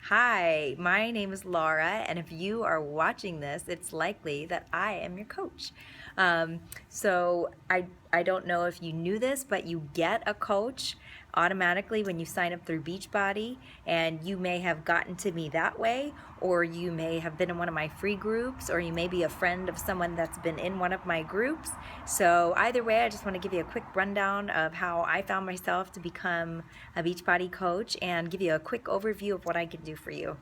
Hi, my name is Laura, and if you are watching this, it's likely that I am your coach. So I don't know if you knew this, but you get a coach automatically when you sign up through Beachbody, and you may have gotten to me that way, or you may have been in one of my free groups, or you may be a friend of someone that's been in one of my groups. So either way, I just want to give you a quick rundown of how I found myself to become a Beachbody coach and give you a quick overview of what I can do for you.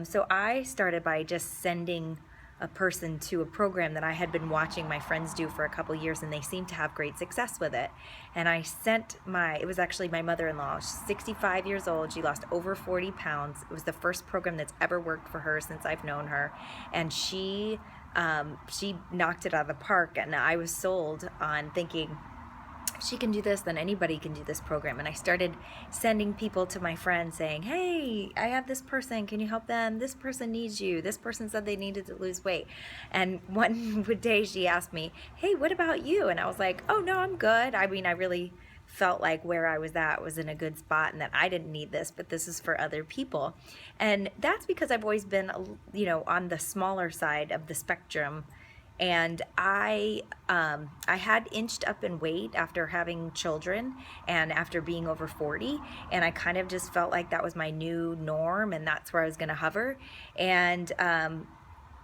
So I started by just sending a person to a program that I had been watching my friends do for a couple years, and they seemed to have great success with it. And I sent it was actually my mother-in-law. She's 65 years old. She lost over 40 pounds. It was the first program that's ever worked for her since I've known her. And she knocked it out of the park, and I was sold on thinking, if she can do this, then anybody can do this program. And I started sending people to my friends saying, hey, I have this person, can you help them? This person needs you. This person said they needed to lose weight. And one day she asked me, hey, what about you? And I was like, oh no, I'm good. I mean, I really felt like where I was at was in a good spot and that I didn't need this, but this is for other people. And that's because I've always been, on the smaller side of the spectrum. And I had inched up in weight after having children and after being over 40, and I kind of just felt like that was my new norm, and that's where I was going to hover. And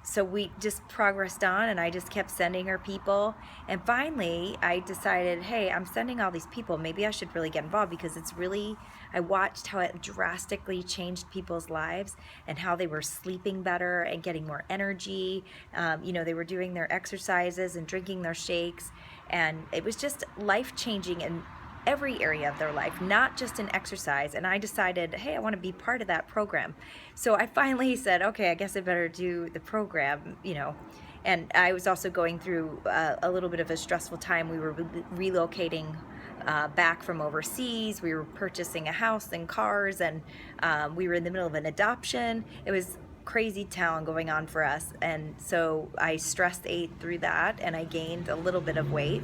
so we just progressed on, and I just kept sending her people. And finally I decided, hey, I'm sending all these people, maybe I should really get involved, because I watched how it drastically changed people's lives and how they were sleeping better and getting more energy. They were doing their exercises and drinking their shakes, and it was just life-changing in every area of their life, not just in exercise. And I decided, hey, I want to be part of that program. So I finally said, okay, I guess I better do the program, And I was also going through a little bit of a stressful time. We were relocating back from overseas. We were purchasing a house and cars, and we were in the middle of an adoption. It was crazy town going on for us. And so I ate through that, and I gained a little bit of weight.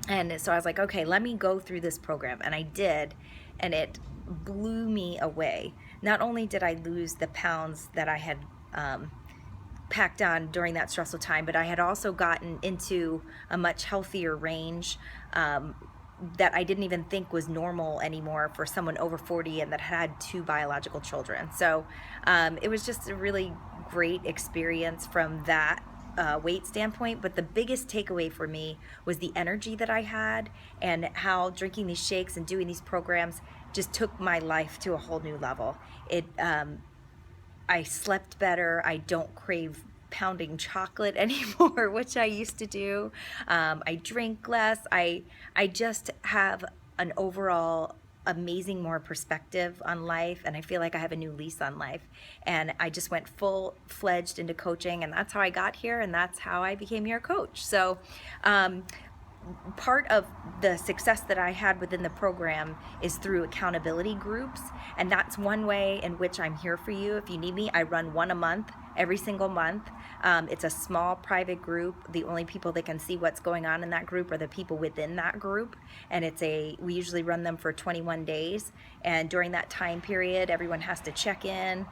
And so I was like, okay, let me go through this program. And I did, and it blew me away. Not only did I lose the pounds that I had packed on during that stressful time, but I had also gotten into a much healthier range that I didn't even think was normal anymore for someone over 40 and that had 2 biological children. So it was just a really great experience from that weight standpoint. But the biggest takeaway for me was the energy that I had, and how drinking these shakes and doing these programs just took my life to a whole new level. I slept better. I don't crave pounding chocolate anymore, which I used to do. I drink less. I just have an overall amazing more perspective on life, and I feel like I have a new lease on life. And I just went full-fledged into coaching, and that's how I got here, and that's how I became your coach. So part of the success that I had within the program is through accountability groups, and that's one way in which I'm here for you. If you need me, I run one a month, every single month. It's a small private group. The only people that can see what's going on in that group are the people within that group, and we usually run them for 21 days. And during that time period, everyone has to check in,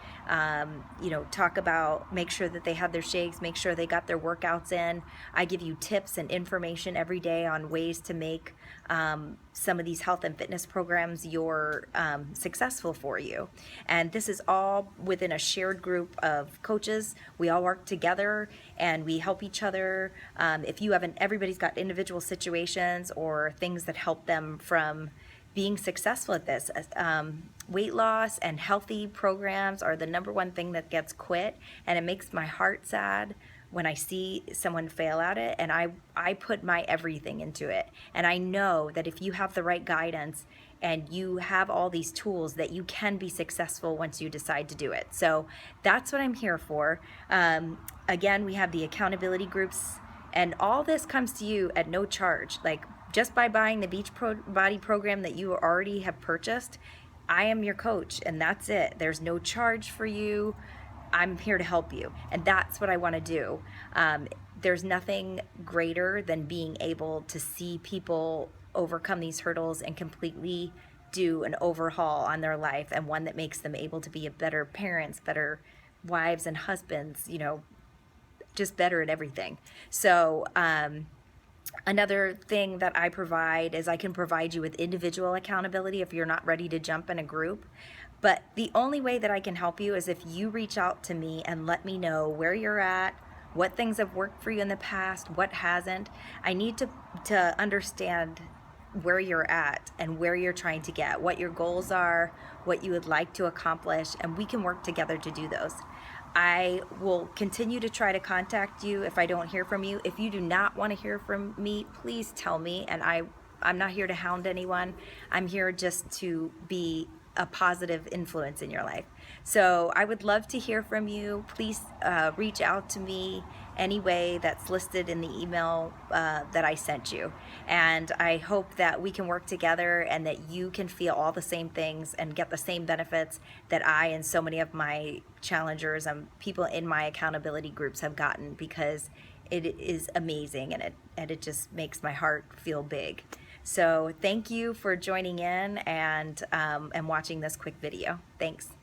talk about, make sure that they have their shakes, make sure they got their workouts in. I give you tips and information every day on ways to make some of these health and fitness programs successful for you. And this is all within a shared group of coaches. We all work together and we help each other. Everybody's got individual situations or things that help them from being successful at this. Weight loss and healthy programs are the number one thing that gets quit, and it makes my heart sad when I see someone fail at it. And I put my everything into it, and I know that if you have the right guidance and you have all these tools, that you can be successful once you decide to do it. So that's what I'm here for. Again, we have the accountability groups, and all this comes to you at no charge. Like, just by buying the BeachBody program that you already have purchased, I am your coach, and that's it. There's no charge for you. I'm here to help you, and that's what I want to do. There's nothing greater than being able to see people overcome these hurdles and completely do an overhaul on their life, and one that makes them able to be a better parents, better wives and husbands, you know, just better at everything. So another thing that I provide is I can provide you with individual accountability if you're not ready to jump in a group. But the only way that I can help you is if you reach out to me and let me know where you're at, what things have worked for you in the past, what hasn't. I need to understand where you're at and where you're trying to get, what your goals are, what you would like to accomplish, and we can work together to do those. I will continue to try to contact you if I don't hear from you. If you do not want to hear from me, please tell me, and I'm not here to hound anyone. I'm here just to be a positive influence in your life. So I would love to hear from you. Please reach out to me any way that's listed in the email that I sent you. And I hope that we can work together and that you can feel all the same things and get the same benefits that I and so many of my challengers and people in my accountability groups have gotten, because it is amazing, and it just makes my heart feel big. So thank you for joining in and watching this quick video. Thanks.